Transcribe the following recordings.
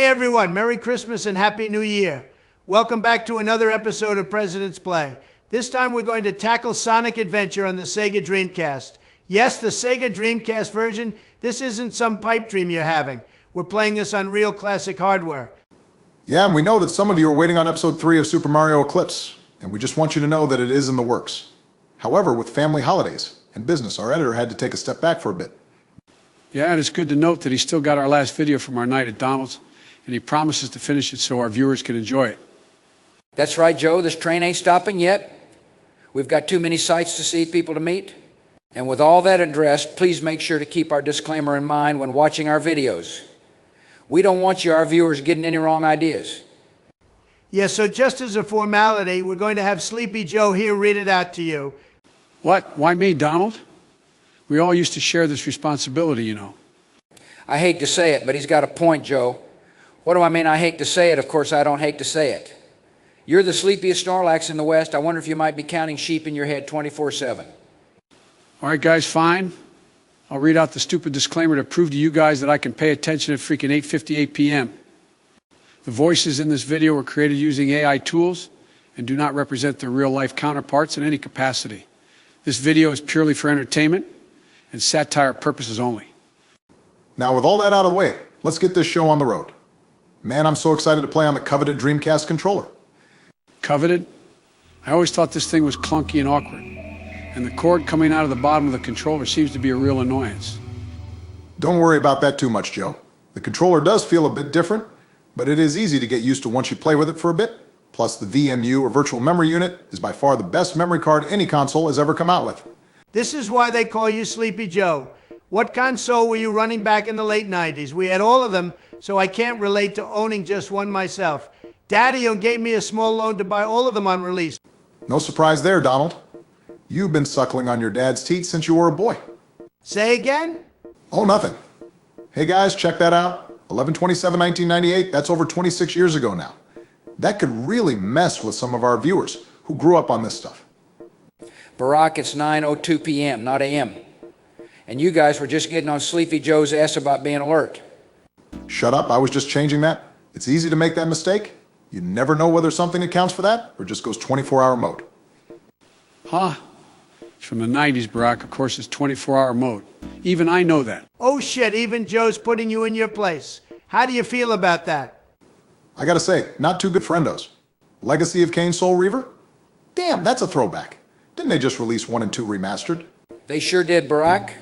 everyone, Merry Christmas and Happy New Year. Welcome back to another episode of President's Play. This time we're going to tackle Sonic Adventure on the Sega Dreamcast. Yes, the Sega Dreamcast version. This isn't some pipe dream you're having. We're playing this on real classic hardware. Yeah, and we know that some of you are waiting on episode 3 of Super Mario Eclipse, and we just want you to know that it is in the works. However, with family holidays and business, our editor had to take a step back for a bit. Yeah, and it's good to note that he still got our last video from our night at Donald's, and he promises to finish it so our viewers can enjoy it. That's right, Joe. This train ain't stopping yet. We've got too many sights to see, people to meet. And with all that addressed, please make sure to keep our disclaimer in mind when watching our videos. We don't want you, our viewers, getting any wrong ideas. Yeah, so just as a formality, we're going to have Sleepy Joe here read it out to you. What? Why me, Donald? We all used to share this responsibility, you know. I hate to say it, but he's got a point, Joe. What do I mean I hate to say it? Of course, I don't hate to say it. You're the sleepiest Snorlax in the West. I wonder if you might be counting sheep in your head 24/7. All right, guys, fine. I'll read out the stupid disclaimer to prove to you guys that I can pay attention at freaking 8:58 p.m. The voices in this video were created using AI tools and do not represent their real-life counterparts in any capacity. This video is purely for entertainment and satire purposes only. Now, with all that out of the way, let's get this show on the road. Man, I'm so excited to play on the coveted Dreamcast controller. Coveted? I always thought this thing was clunky and awkward, and the cord coming out of the bottom of the controller seems to be a real annoyance. Don't worry about that too much, Joe. The controller does feel a bit different, but it is easy to get used to once you play with it for a bit. Plus, the VMU, or Virtual Memory Unit, is by far the best memory card any console has ever come out with. This is why they call you Sleepy Joe. What console were you running back in the late 90s? We had all of them, so I can't relate to owning just one myself. Daddy gave me a small loan to buy all of them on release. No surprise there, Donald. You've been suckling on your dad's teat since you were a boy. Say again? Oh, nothing. Hey guys, check that out. 11/27/1998, that's over 26 years ago now. That could really mess with some of our viewers who grew up on this stuff. Barack, it's 9:02 p.m., not a.m. And you guys were just getting on Sleepy Joe's ass about being alert. Shut up, I was just changing that. It's easy to make that mistake. You never know whether something accounts for that or just goes 24-hour mode. Huh? It's from the 90s, Barack. Of course, it's 24-hour mode. Even I know that. Oh shit, even Joe's putting you in your place. How do you feel about that? I gotta say, not too good friendos. Legacy of Kain Soul Reaver? Damn, that's a throwback. Didn't they just release 1 and 2 remastered? They sure did, Barack.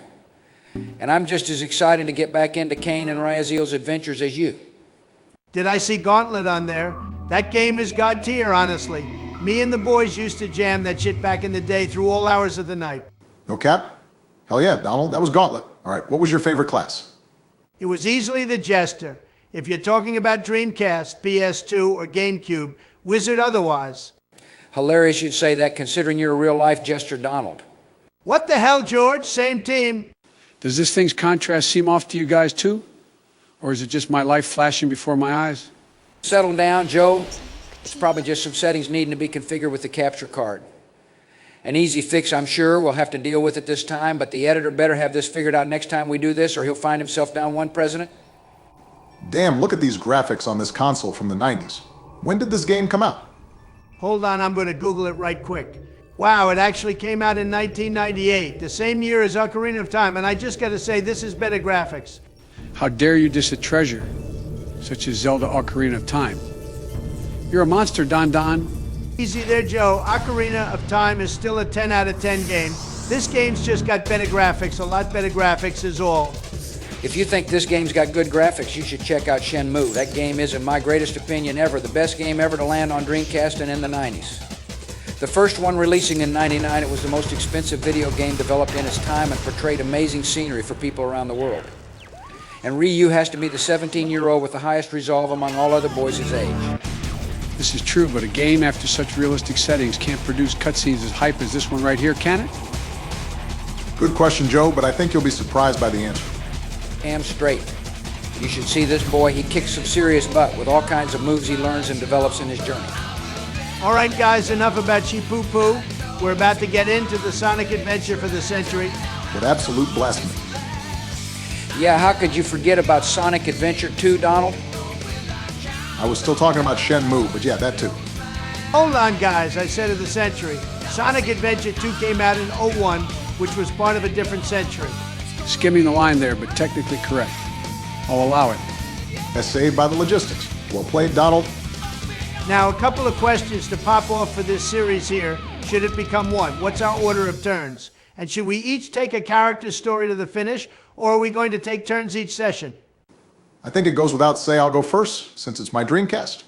And I'm just as excited to get back into Kain and Raziel's adventures as you. Did I see Gauntlet on there? That game is god tier, honestly. Me and the boys used to jam that shit back in the day through all hours of the night. No cap? Hell yeah, Donald, that was Gauntlet. All right, what was your favorite class? It was easily the Jester. If you're talking about Dreamcast, PS2, or GameCube, Wizard otherwise. Hilarious you'd say that considering you're a real-life Jester Donald. What the hell, George? Same team. Does this thing's contrast seem off to you guys too? Or is it just my life flashing before my eyes? Settle down, Joe. It's probably just some settings needing to be configured with the capture card. An easy fix, I'm sure. We'll have to deal with it this time, but the editor better have this figured out next time we do this, or he'll find himself down one president. Damn, look at these graphics on this console from the 90s. When did this game come out? Hold on, I'm going to Google it right quick. Wow, it actually came out in 1998, the same year as Ocarina of Time, and I just got to say, this is better graphics. How dare you diss a treasure, such as Zelda Ocarina of Time? You're a monster, Don Don. Easy there, Joe. Ocarina of Time is still a 10 out of 10 game. This game's just got better graphics, a lot better graphics is all. If you think this game's got good graphics, you should check out Shenmue. That game is, in my greatest opinion ever, the best game ever to land on Dreamcast and in the 90s. The first one releasing in '99, it was the most expensive video game developed in its time and portrayed amazing scenery for people around the world. And Ryu has to be the 17-year-old with the highest resolve among all other boys his age. This is true, but a game after such realistic settings can't produce cutscenes as hype as this one right here, can it? Good question, Joe, but I think you'll be surprised by the answer. Damn straight. You should see this boy. He kicks some serious butt with all kinds of moves he learns and develops in his journey. All right, guys, enough about Chi-Poo-Poo. We're about to get into the Sonic Adventure for the century. With absolute blasphemy. Yeah, how could you forget about Sonic Adventure 2, Donald? I was still talking about Shenmue, but yeah, that too. Hold on, guys, I said of the century. Sonic Adventure 2 came out in '01, which was part of a different century. Skimming the line there, but technically correct. I'll allow it. Essayed by the logistics. Well played, Donald. Now, a couple of questions to pop off for this series here, should it become one. What's our order of turns? And should we each take a character story to the finish, or are we going to take turns each session? I think it goes without say I'll go first, since it's my Dreamcast.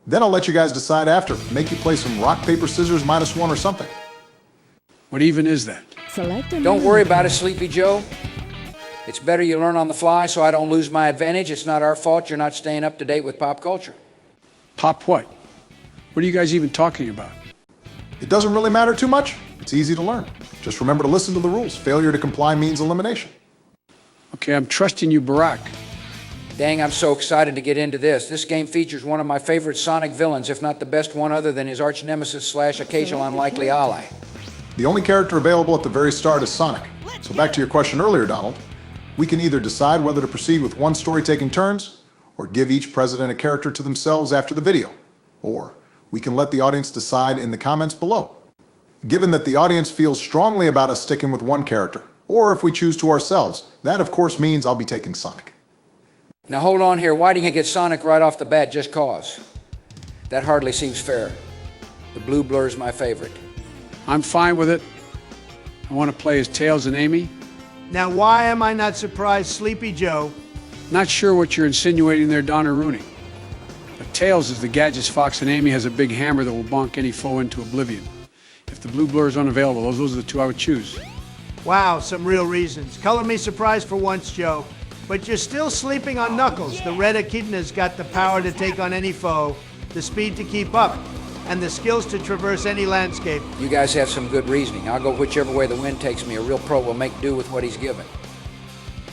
Then I'll let you guys decide after. Make you play some rock, paper, scissors, -1 or something. What even is that? Don't worry about it, Sleepy Joe. It's better you learn on the fly so I don't lose my advantage. It's not our fault you're not staying up to date with pop culture. Pop what? What are you guys even talking about? It doesn't really matter too much. It's easy to learn. Just remember to listen to the rules. Failure to comply means elimination. Okay, I'm trusting you, Barack. Dang, I'm so excited to get into this. This game features one of my favorite Sonic villains, if not the best one other than his arch nemesis / occasional unlikely ally. The only character available at the very start is Sonic. So back to your question earlier, Donald. We can either decide whether to proceed with one story taking turns, or give each president a character to themselves after the video. Or we can let the audience decide in the comments below. Given that the audience feels strongly about us sticking with one character, or if we choose to ourselves, that of course means I'll be taking Sonic. Now hold on here. Why didn't you get Sonic right off the bat just cause? That hardly seems fair. The blue blur is my favorite. I'm fine with it. I want to play as Tails and Amy. Now, why am I not surprised Sleepy Joe? Not sure what you're insinuating there, Donner Rooney. But Tails is the Gadget's fox and Amy has a big hammer that will bonk any foe into oblivion. If the blue blur is unavailable, those are the two I would choose. Wow, some real reasons. Color me surprised for once, Joe. But you're still sleeping on Knuckles. The red echidna's got the power to take on any foe, the speed to keep up, and the skills to traverse any landscape. You guys have some good reasoning. I'll go whichever way the wind takes me. A real pro will make do with what he's given.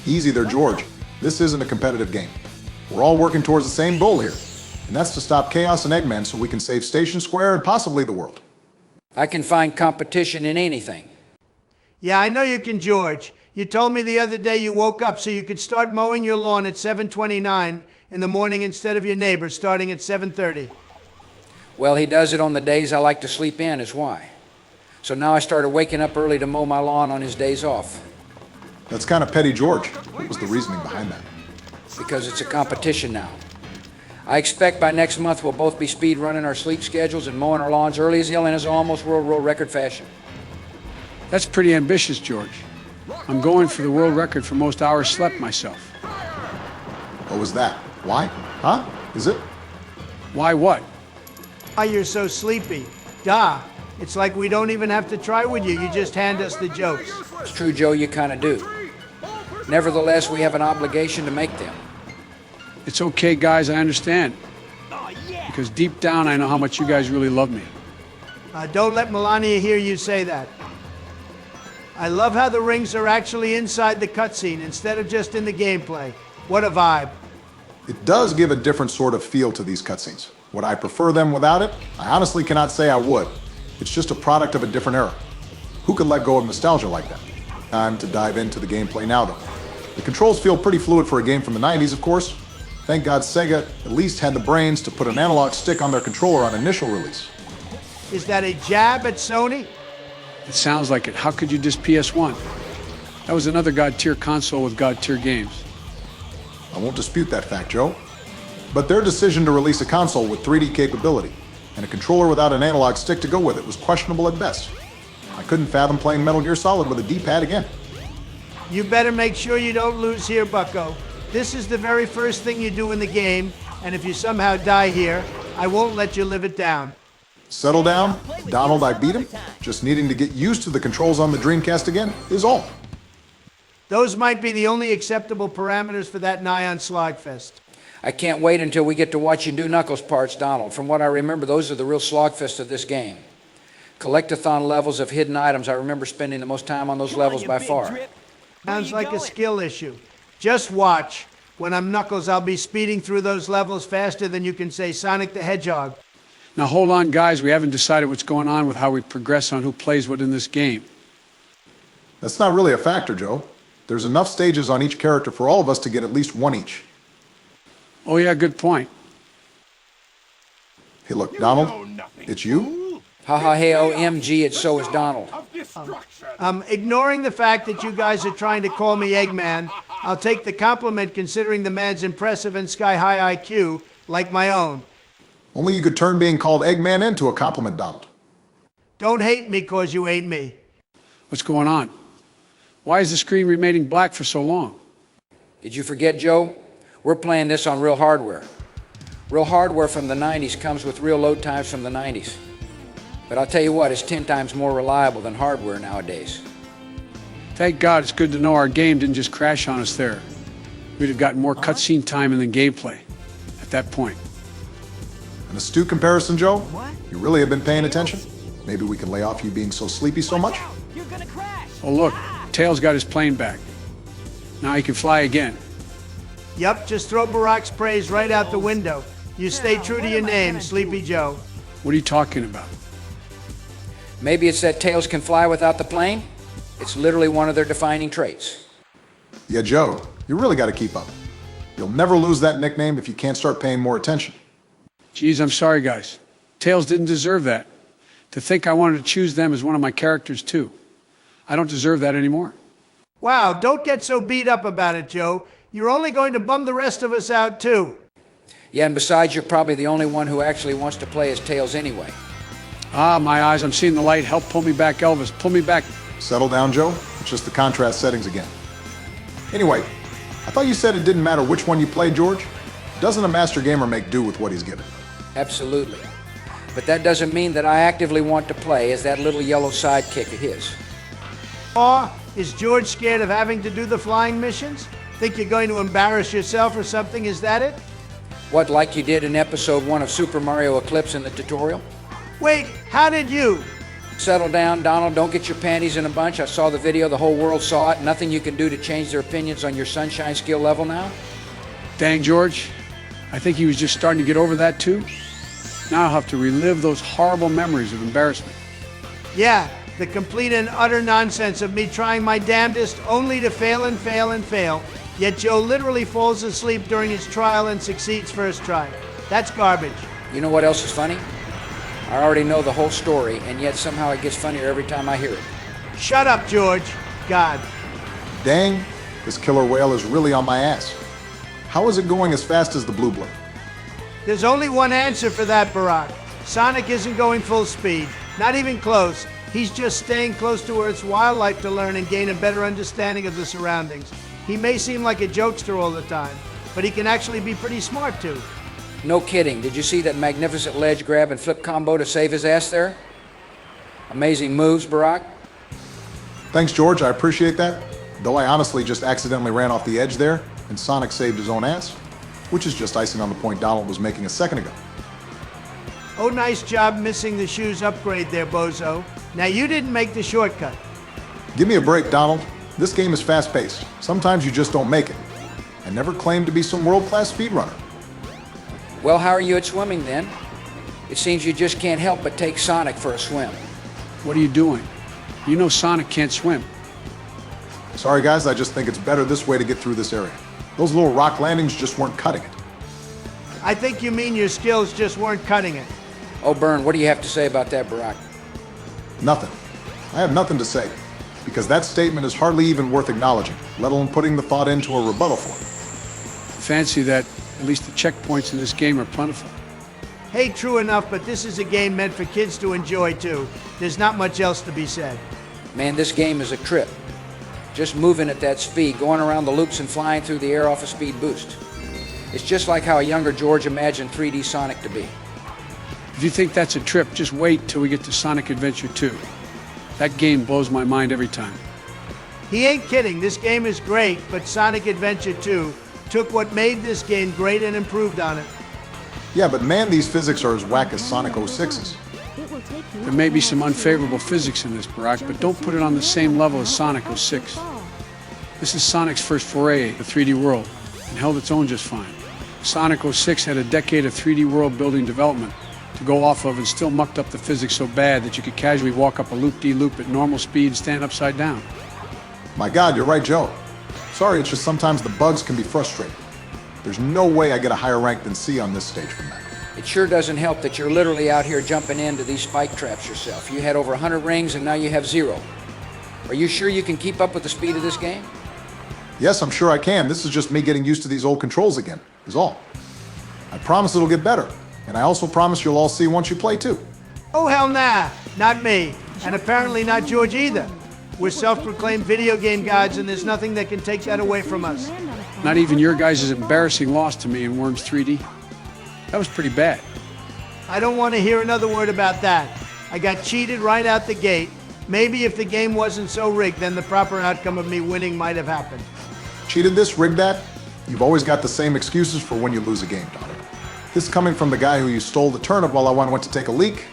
Easy there, George. This isn't a competitive game. We're all working towards the same goal here, and that's to stop Chaos and Eggman so we can save Station Square and possibly the world. I can find competition in anything. Yeah, I know you can, George. You told me the other day you woke up so you could start mowing your lawn at 7:29 in the morning instead of your neighbor starting at 7:30. Well, he does it on the days I like to sleep in is why. So now I started waking up early to mow my lawn on his days off. That's kind of petty, George. What was the reasoning behind that? Because it's a competition now. I expect by next month we'll both be speed running our sleep schedules and mowing our lawns early as hell in his almost world record fashion. That's pretty ambitious, George. I'm going for the world record for most hours slept myself. What was that? Why? Huh? Is it? Why what? Why you're so sleepy. Duh. It's like we don't even have to try with you. You just hand us the jokes. It's true, Joe, you kind of do. Nevertheless, we have an obligation to make them. It's okay, guys, I understand. Because deep down, I know how much you guys really love me. Don't let Melania hear you say that. I love how the rings are actually inside the cutscene instead of just in the gameplay. What a vibe. It does give a different sort of feel to these cutscenes. Would I prefer them without it? I honestly cannot say I would. It's just a product of a different era. Who could let go of nostalgia like that? Time to dive into the gameplay now, though. The controls feel pretty fluid for a game from the 90s, of course. Thank God Sega at least had the brains to put an analog stick on their controller on initial release. Is that a jab at Sony? It sounds like it. How could you diss PS1? That was another God-tier console with God-tier games. I won't dispute that fact, Joe. But their decision to release a console with 3D capability and a controller without an analog stick to go with it was questionable at best. I couldn't fathom playing Metal Gear Solid with a D-pad again. You better make sure you don't lose here, bucko. This is the very first thing you do in the game, and if you somehow die here, I won't let you live it down. Settle down, Donald, I beat him. Just needing to get used to the controls on the Dreamcast again is all. Those might be the only acceptable parameters for that nigh-on slogfest. I can't wait until we get to watch you do Knuckles parts, Donald. From what I remember, those are the real slogfest of this game. Collectathon levels of hidden items. I remember spending the most time on those levels by far. Sounds like a skill issue. Just watch. When I'm Knuckles, I'll be speeding through those levels faster than you can say Sonic the Hedgehog. Now hold on, guys. We haven't decided what's going on with how we progress on who plays what in this game. That's not really a factor, Joe. There's enough stages on each character for all of us to get at least one each. Oh yeah, good point. Hey, look, Donald, it's you? Ha ha hey OMG, it's so is Donald. Ignoring the fact that you guys are trying to call me Eggman, I'll take the compliment considering the man's impressive and sky-high IQ, like my own. Only you could turn being called Eggman into a compliment, Donald. Don't hate me cause you ain't me. What's going on? Why is the screen remaining black for so long? Did you forget, Joe? We're playing this on real hardware. Real hardware from the 90s comes with real load times from the 90s. But I'll tell you what, it's 10 times more reliable than hardware nowadays. Thank God it's good to know our game didn't just crash on us there. We'd have gotten more cutscene time than gameplay at that point. An astute comparison, Joe? You really have been paying attention? Maybe we can lay off you being so sleepy so much? You're gonna crash. Oh look, Tails got his plane back. Now he can fly again. Yup, just throw Barack's praise right out the window. You stay true to your name, Sleepy Joe. What are you talking about? Maybe it's that Tails can fly without the plane? It's literally one of their defining traits. Yeah, Joe, you really got to keep up. You'll never lose that nickname if you can't start paying more attention. Geez, I'm sorry, guys. Tails didn't deserve that. To think I wanted to choose them as one of my characters, too. I don't deserve that anymore. Wow, don't get so beat up about it, Joe. You're only going to bum the rest of us out, too. Yeah, and besides, you're probably the only one who actually wants to play as Tails anyway. Ah, my eyes, I'm seeing the light. Help pull me back, Elvis. Pull me back. Settle down, Joe. It's just the contrast settings again. Anyway, I thought you said it didn't matter which one you played, George. Doesn't a master gamer make do with what he's given? Absolutely. But that doesn't mean that I actively want to play as that little yellow sidekick of his. Aw, is George scared of having to do the flying missions? Think you're going to embarrass yourself or something, is that it? What, like you did in episode 1 of Super Mario Eclipse in the tutorial? Wait, how did you? Settle down, Donald. Don't get your panties in a bunch. I saw the video. The whole world saw it. Nothing you can do to change their opinions on your sunshine skill level now? Dang, George. I think he was just starting to get over that, too. Now I'll have to relive those horrible memories of embarrassment. Yeah, the complete and utter nonsense of me trying my damnedest only to fail and fail and fail. Yet Joe literally falls asleep during his trial and succeeds first try. That's garbage. You know what else is funny? I already know the whole story, and yet somehow it gets funnier every time I hear it. Shut up, George. God. Dang, this killer whale is really on my ass. How is it going as fast as the Blue Blip? There's only one answer for that, Barack. Sonic isn't going full speed. Not even close. He's just staying close to Earth's wildlife to learn and gain a better understanding of the surroundings. He may seem like a jokester all the time, but he can actually be pretty smart too. No kidding. Did you see that magnificent ledge grab and flip combo to save his ass there? Amazing moves, Barack. Thanks, George, I appreciate that. Though I honestly just accidentally ran off the edge there, and Sonic saved his own ass, which is just icing on the point Donald was making a second ago. Oh, nice job missing the shoes upgrade there, bozo. Now you didn't make the shortcut. Give me a break, Donald. This game is fast-paced. Sometimes you just don't make it. I never claimed to be some world-class speedrunner. Well, how are you at swimming then? It seems you just can't help but take Sonic for a swim. What are you doing? You know Sonic can't swim. Sorry, guys, I just think it's better this way to get through this area. Those little rock landings just weren't cutting it. I think you mean your skills just weren't cutting it. Oh, Byrne, what do you have to say about that, Barack? Nothing. I have nothing to say, because that statement is hardly even worth acknowledging, let alone putting the thought into a rebuttal for it. Fancy that at least the checkpoints in this game are plentiful. Hey, true enough, but this is a game meant for kids to enjoy too. There's not much else to be said. Man, this game is a trip. Just moving at that speed, going around the loops and flying through the air off a speed boost. It's just like how a younger George imagined 3D Sonic to be. If you think that's a trip, just wait till we get to Sonic Adventure 2. That game blows my mind every time. He ain't kidding. This game is great, but Sonic Adventure 2 took what made this game great and improved on it. Yeah, but man, these physics are as whack as Sonic 06's. There may be some unfavorable physics in this, Barack, but don't put it on the same level as Sonic 06. This is Sonic's first foray at the 3D world, and held its own just fine. Sonic 06 had a decade of 3D world building development to go off of and still mucked up the physics so bad that you could casually walk up a loop-de-loop at normal speed and stand upside down. My God, you're right, Joe. Sorry, it's just sometimes the bugs can be frustrating. There's no way I get a higher rank than C on this stage from that. It sure doesn't help that you're literally out here jumping into these spike traps yourself. You had over 100 rings and now you have 0. Are you sure you can keep up with the speed of this game? Yes, I'm sure I can. This is just me getting used to these old controls again, is all. I promise it'll get better, and I also promise you'll all see once you play too. Oh, hell nah. Not me. And apparently not George either. We're self-proclaimed video game gods, and there's nothing that can take that away from us. Not even your guys' embarrassing loss to me in Worms 3D. That was pretty bad. I don't want to hear another word about that. I got cheated right out the gate. Maybe if the game wasn't so rigged, then the proper outcome of me winning might have happened. Cheated this, rigged that? You've always got the same excuses for when you lose a game, Donald. This coming from the guy who you stole the turnip while I went to take a leak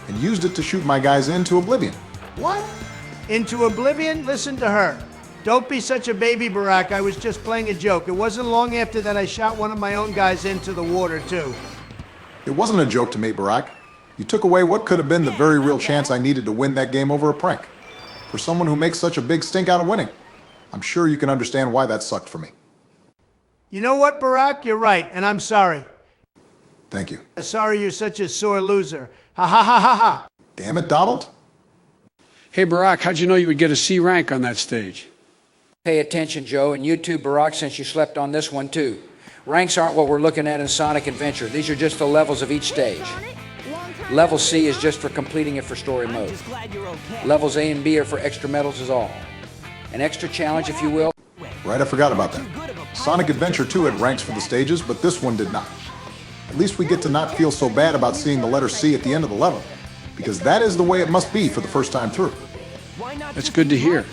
and used it to shoot my guys into oblivion. What? Into oblivion? Listen to her. Don't be such a baby, Barack. I was just playing a joke. It wasn't long after that I shot one of my own guys into the water, too. It wasn't a joke to me, Barack. You took away what could have been the very real chance I needed to win that game over a prank. For someone who makes such a big stink out of winning, I'm sure you can understand why that sucked for me. You know what, Barack? You're right, and I'm sorry. Thank you. Sorry you're such a sore loser. Ha ha ha ha ha. Damn it, Donald. Hey, Barack, how'd you know you would get a C rank on that stage? Pay attention, Joe, and you too, Barack, since you slept on this one too. Ranks aren't what we're looking at in Sonic Adventure. These are just the levels of each stage. Level C is just for completing it for story mode. Levels A and B are for extra medals is all. An extra challenge, if you will. Right, I forgot about that. Sonic Adventure 2 had ranks for the stages, but this one did not. At least we get to not feel so bad about seeing the letter C at the end of the level, because that is the way it must be for the first time through. That's good to hear.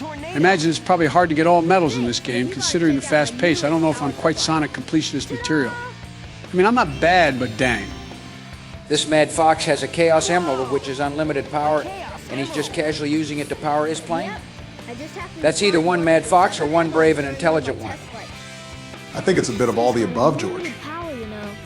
I imagine it's probably hard to get all medals in this game, considering the fast pace. I don't know if I'm quite Sonic completionist material. I mean, I'm not bad, but dang. This Mad Fox has a Chaos Emerald, which is unlimited power, and he's just casually using it to power his plane? That's either one Mad Fox or one brave and intelligent one. I think it's a bit of all the above, George.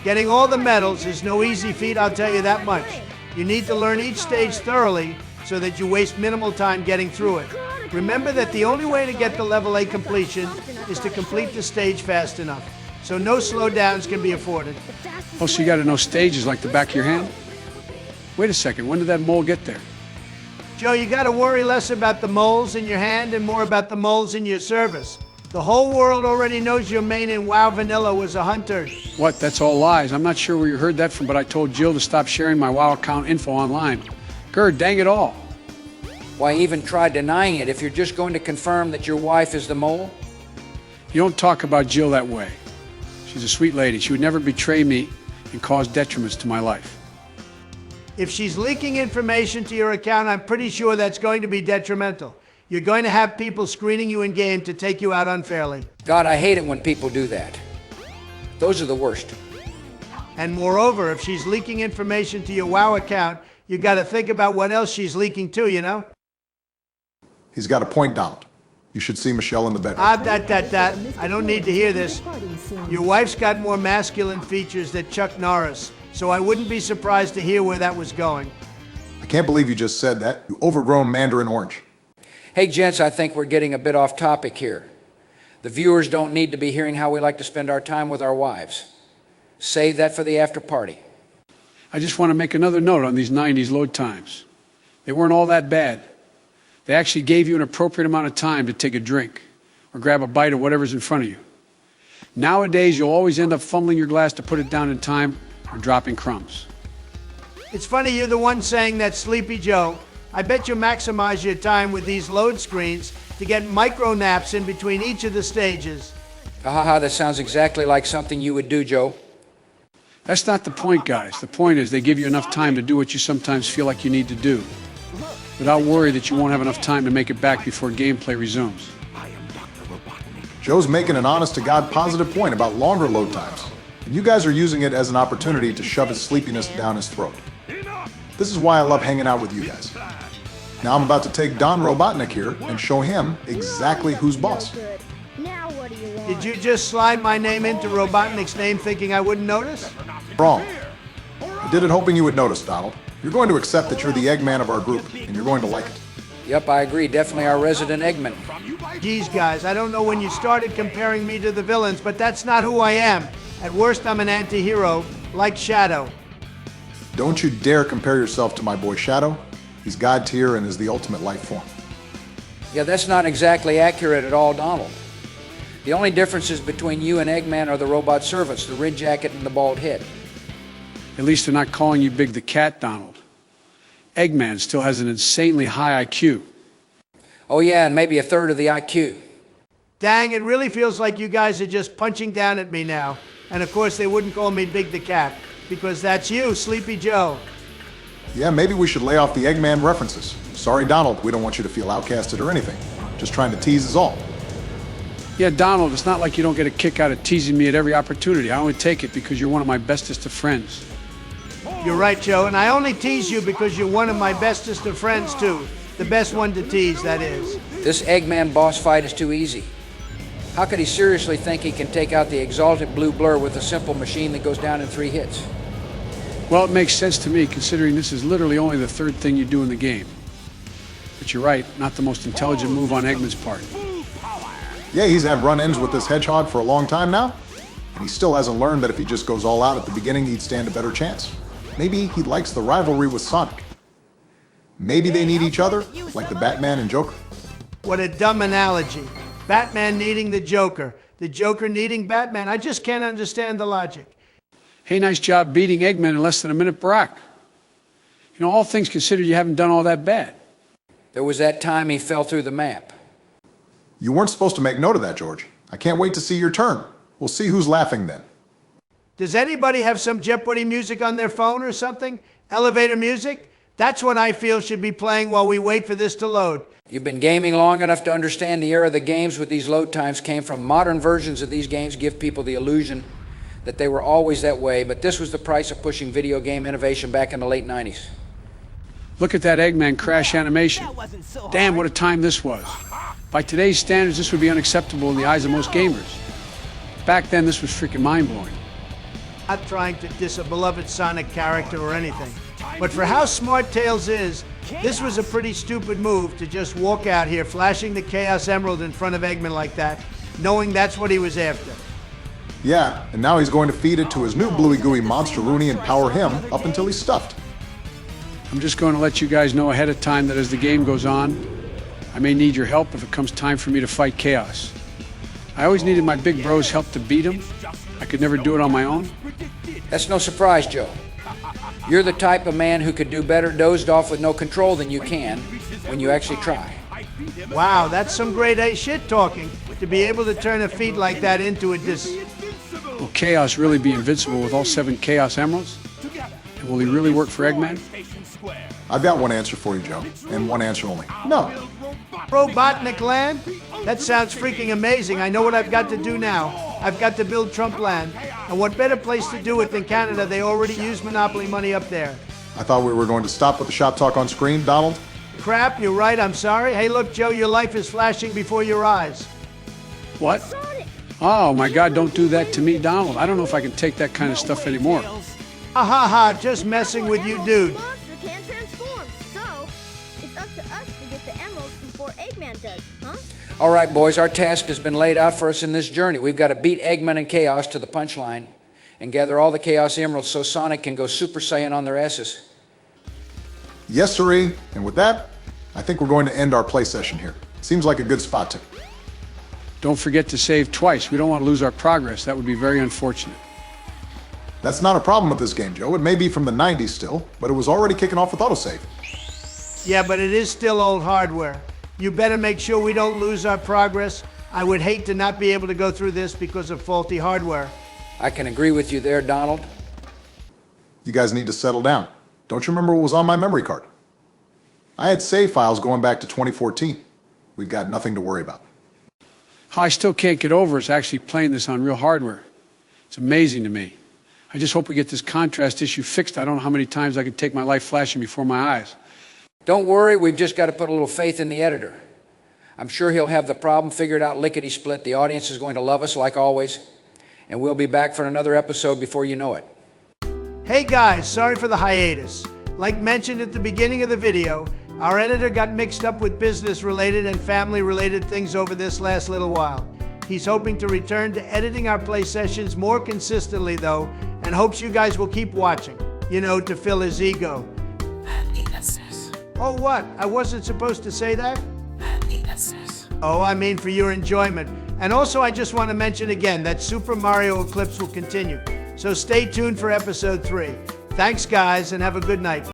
Getting all the medals is no easy feat, I'll tell you that much. You need to learn each stage thoroughly so that you waste minimal time getting through it. Remember that the only way to get the level A completion is to complete the stage fast enough. So no slowdowns can be afforded. Oh, so you got to know stages like the back of your hand? Wait a second, when did that mole get there? Joe, you got to worry less about the moles in your hand and more about the moles in your service. The whole world already knows your main in WoW Vanilla was a hunter. What? That's all lies. I'm not sure where you heard that from, but I told Jill to stop sharing my WoW account info online. Gerd, dang it all. Why even try denying it if you're just going to confirm that your wife is the mole? You don't talk about Jill that way. She's a sweet lady. She would never betray me and cause detriments to my life. If she's leaking information to your account, I'm pretty sure that's going to be detrimental. You're going to have people screening you in-game to take you out unfairly. God, I hate it when people do that. Those are the worst. And moreover, if she's leaking information to your WoW account, you got to think about what else she's leaking to, you know? He's got a point, Donald. You should see Michelle in the bedroom. That. I don't need to hear this. Your wife's got more masculine features than Chuck Norris, so I wouldn't be surprised to hear where that was going. I can't believe you just said that, you overgrown mandarin orange. Hey, gents, I think we're getting a bit off topic here. The viewers don't need to be hearing how we like to spend our time with our wives. Save that for the after party. I just want to make another note on these 90s load times. They weren't all that bad. They actually gave you an appropriate amount of time to take a drink or grab a bite of whatever's in front of you. Nowadays, you'll always end up fumbling your glass to put it down in time or dropping crumbs. It's funny you're the one saying that, Sleepy Joe. I bet you maximize your time with these load screens to get micro naps in between each of the stages. That sounds exactly like something you would do, Joe. That's not the point, guys. The point is they give you enough time to do what you sometimes feel like you need to do, without worry that you won't have enough time to make it back before gameplay resumes. Joe's making an honest-to-God positive point about longer load times, and you guys are using it as an opportunity to shove his sleepiness down his throat. This is why I love hanging out with you guys. Now I'm about to take Don Robotnik here and show him exactly who's boss. Did you just slide my name into Robotnik's name thinking I wouldn't notice? Wrong. I did it hoping you would notice, Donald. You're going to accept that you're the Eggman of our group, and you're going to like it. Yep, I agree. Definitely our resident Eggman. Geez, guys, I don't know when you started comparing me to the villains, but that's not who I am. At worst, I'm an anti-hero. like Shadow. Don't you dare compare yourself to my boy Shadow. He's God tier and is the ultimate life form. Yeah, that's not exactly accurate at all, Donald. The only differences between you and Eggman are the robot servants, the red jacket and the bald head. At least they're not calling you Big the Cat, Donald. Eggman still has an insanely high IQ. Oh yeah, and maybe a third of the IQ. Dang, it really feels like you guys are just punching down at me now. And of course they wouldn't call me Big the Cat, because that's you, Sleepy Joe. Yeah, maybe we should lay off the Eggman references. Sorry, Donald, we don't want you to feel outcasted or anything. Just trying to tease is all. Yeah, Donald, it's not like you don't get a kick out of teasing me at every opportunity. I only take it because you're one of my bestest of friends. You're right, Joe, and I only tease you because you're one of my bestest of friends, too. The best one to tease, that is. This Eggman boss fight is too easy. How could he seriously think he can take out the exalted blue blur with a simple machine that goes down in 3 hits? Well, it makes sense to me, considering this is literally only the third thing you do in the game. But you're right, not the most intelligent move on Eggman's part. Yeah, he's had run-ins with this hedgehog for a long time now, and he still hasn't learned that if he just goes all out at the beginning, he'd stand a better chance. Maybe he likes the rivalry with Sonic. Maybe they need each other, like the Batman and Joker. What a dumb analogy. Batman needing the Joker needing Batman. I just can't understand the logic. Hey, nice job beating Eggman in less than a minute, Barack. You know, all things considered, you haven't done all that bad. There was that time he fell through the map. You weren't supposed to make note of that, George. I can't wait to see your turn. We'll see who's laughing then. Does anybody have some Jeopardy music on their phone or something? Elevator music? That's what I feel should be playing while we wait for this to load. You've been gaming long enough to understand the era the games with these load times came from. Modern versions of these games give people the illusion that they were always that way, but this was the price of pushing video game innovation back in the late 90s. Look at that Eggman crash animation. Damn, what a time this was. By today's standards, this would be unacceptable in the eyes of most gamers. Back then, this was freaking mind-blowing. Not trying to diss a beloved Sonic character or anything, but for how smart Tails is, this was a pretty stupid move to just walk out here flashing the Chaos Emerald in front of Eggman like that, knowing that's what he was after. Yeah, and now he's going to feed it to his new Bluey Gooey Monster Rooney and power him up until he's stuffed. I'm just going to let you guys know ahead of time that as the game goes on, I may need your help if it comes time for me to fight Chaos. I always needed my big bro's help to beat him. I could never do it on my own. That's no surprise, Joe. You're the type of man who could do better dozed off with no control than you can when you actually try. Wow, that's some grade A shit talking, to be able to turn a feat like that into a Will Chaos really be invincible with all 7 Chaos Emeralds? And will he really work for Eggman? I've got one answer for you, Joe, and one answer only. No. Robotnik Land? That sounds freaking amazing. I know what I've got to do now. I've got to build Trump Land. And what better place to do it than Canada? They already use Monopoly money up there. I thought we were going to stop with the shop talk on screen, Donald. Crap, you're right, I'm sorry. Hey, look, Joe, your life is flashing before your eyes. What? Oh, my God, don't do that to me, Donald. I don't know if I can take that kind of stuff anymore. Ha ha ha, just messing with you, dude. Monster can't transform, so it's up to us to get the emeralds before Eggman does, huh? All right, boys, our task has been laid out for us in this journey. We've got to beat Eggman and Chaos to the punchline and gather all the Chaos Emeralds so Sonic can go Super Saiyan on their asses. Yes, sirree. And with that, I think we're going to end our play session here. Seems like a good spot to. Don't forget to save twice. We don't want to lose our progress. That would be very unfortunate. That's not a problem with this game, Joe. It may be from the 90s still, but it was already kicking off with autosave. Yeah, but it is still old hardware. You better make sure we don't lose our progress. I would hate to not be able to go through this because of faulty hardware. I can agree with you there, Donald. You guys need to settle down. Don't you remember what was on my memory card? I had save files going back to 2014. We've got nothing to worry about. I still can't get over us actually playing this on real hardware. It's amazing to me. I just hope we get this contrast issue fixed. I don't know how many times I could take my life flashing before my eyes. Don't worry, we've just got to put a little faith in the editor. I'm sure he'll have the problem figured out lickety-split. The audience is going to love us like always, and we'll be back for another episode before you know it. Hey guys, sorry for the hiatus. Like mentioned at the beginning of the video, our editor got mixed up with business-related and family-related things over this last little while. He's hoping to return to editing our play sessions more consistently though, and hopes you guys will keep watching, to fill his ego. Oh, what? I wasn't supposed to say that? Oh, I mean for your enjoyment. And also, I just want to mention again that Super Mario Eclipse will continue. So stay tuned for episode 3. Thanks, guys, and have a good night.